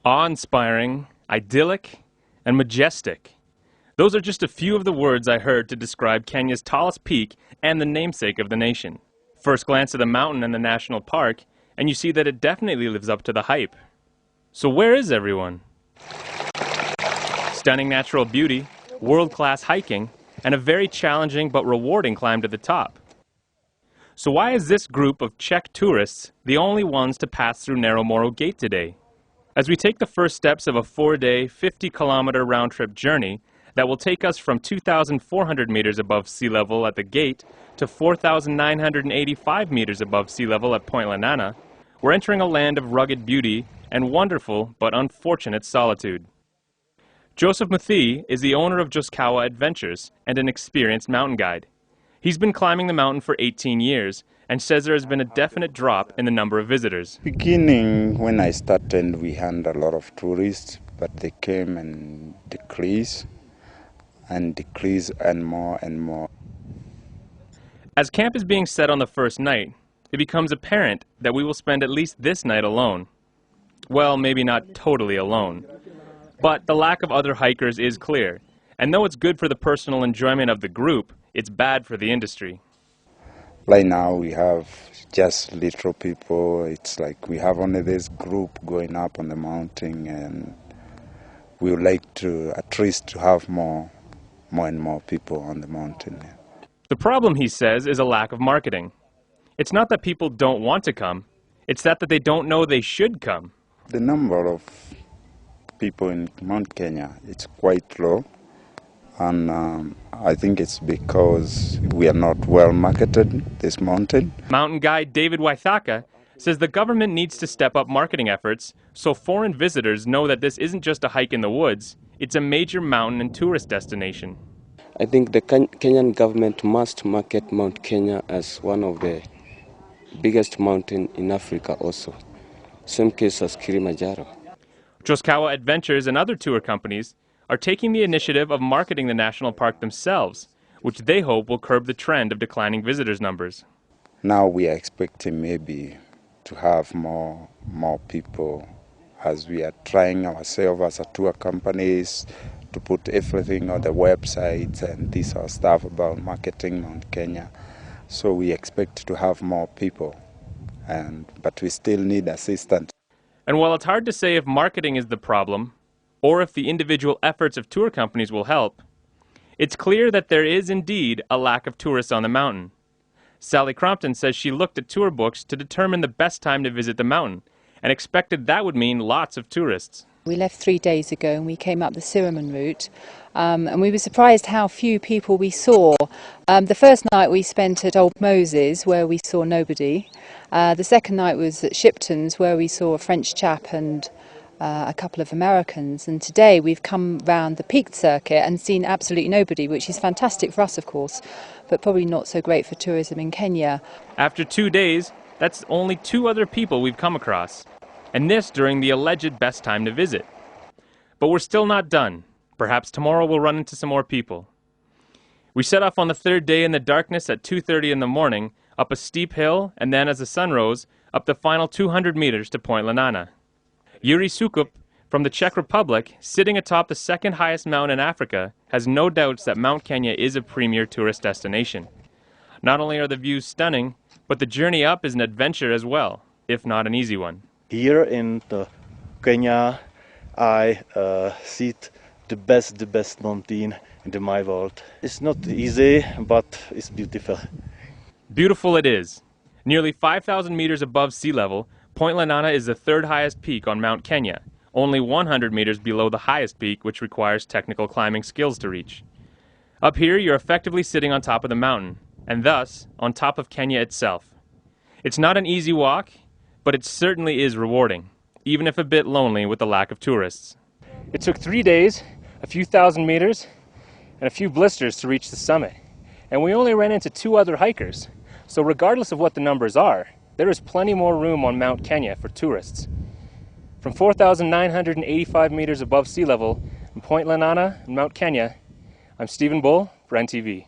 Awe-inspiring, idyllic, and majestic. Those are just a few of the words I heard to describe Kenya's tallest peak and the namesake of the nation. First glance at the mountain and the national park, and you see that it definitely lives up to the hype. So where is everyone? Stunning natural beauty, world-class hiking, and a very challenging but rewarding climb to the top. So why is this group of Czech tourists the only ones to pass through Narrow Moro Gate today? As we take the first steps of a 4-day, 50-kilometer round-trip journey that will take us from 2,400 meters above sea level at the gate to 4,985 meters above sea level at Point Lenana, we're entering a land of rugged beauty and wonderful but unfortunate solitude. Joseph Muthi is the owner of Joskawa Adventures and an experienced mountain guide. He's been climbing the mountain for 18 years and says there has been a definite drop in the number of visitors. Beginning when I started, we had a lot of tourists, but they came and decreased and more and more. As camp is being set on the first night, it becomes apparent that we will spend at least this night alone. Well, maybe not totally alone. But the lack of other hikers is clear, and though it's good for the personal enjoyment of the group, it's bad for the industry. Right now we have just little people. It's like we have only this group going up on the mountain, and we would like to at least to have more and more people on the mountain. The problem, he says, is a lack of marketing. It's not that people don't want to come, it's that they don't know they should come. The number of people in Mount Kenya, it's quite low, and I think it's because we are not well marketed, this mountain. Mountain guide David Waithaka says the government needs to step up marketing efforts so foreign visitors know that this isn't just a hike in the woods, it's a major mountain and tourist destination. I think the Kenyan government must market Mount Kenya as one of the biggest mountain in Africa also. Same case as Kilimanjaro. Joskawa Adventures and other tour companies are taking the initiative of marketing the national park themselves, which they hope will curb the trend of declining visitors' numbers. Now we are expecting maybe to have more people, as we are trying ourselves as a tour companies to put everything on the websites and this sort of stuff about marketing Mount Kenya. So we expect to have more people, but we still need assistance. And while it's hard to say if marketing is the problem, or if the individual efforts of tour companies will help, it's clear that there is indeed a lack of tourists on the mountain. Sally Crompton says she looked at tour books to determine the best time to visit the mountain, and expected that would mean lots of tourists. We left 3 days ago and we came up the Siriman route, and we were surprised how few people we saw. The first night we spent at Old Moses, where we saw nobody. The second night was at Shipton's, where we saw a French chap and a couple of Americans, and today we've come round the peaked circuit and seen absolutely nobody, which is fantastic for us of course, but probably not so great for tourism in Kenya. After 2 days, that's only 2 other people we've come across, and this during the alleged best time to visit. But we're still not done. Perhaps tomorrow we'll run into some more people. We set off on the 3rd day in the darkness at 2:30 in the morning, up a steep hill, and then as the sun rose, up the final 200 meters to Point Lenana. Yuri Sukup from the Czech Republic, sitting atop the 2nd highest mountain in Africa, has no doubts that Mount Kenya is a premier tourist destination. Not only are the views stunning, but the journey up is an adventure as well, if not an easy one. Here in Kenya, I see the best mountain in my world. It's not easy, but it's beautiful. Beautiful it is. Nearly 5,000 meters above sea level, Point Lenana is the 3rd highest peak on Mount Kenya, only 100 meters below the highest peak, which requires technical climbing skills to reach. Up here, you're effectively sitting on top of the mountain, and thus, on top of Kenya itself. It's not an easy walk, but it certainly is rewarding, even if a bit lonely with the lack of tourists. It took 3 days, a few thousand meters, and a few blisters to reach the summit, and we only ran into 2 other hikers, so regardless of what the numbers are, there is plenty more room on Mount Kenya for tourists. From 4,985 meters above sea level in Point Lenana in Mount Kenya, I'm Stephen Bull for NTV.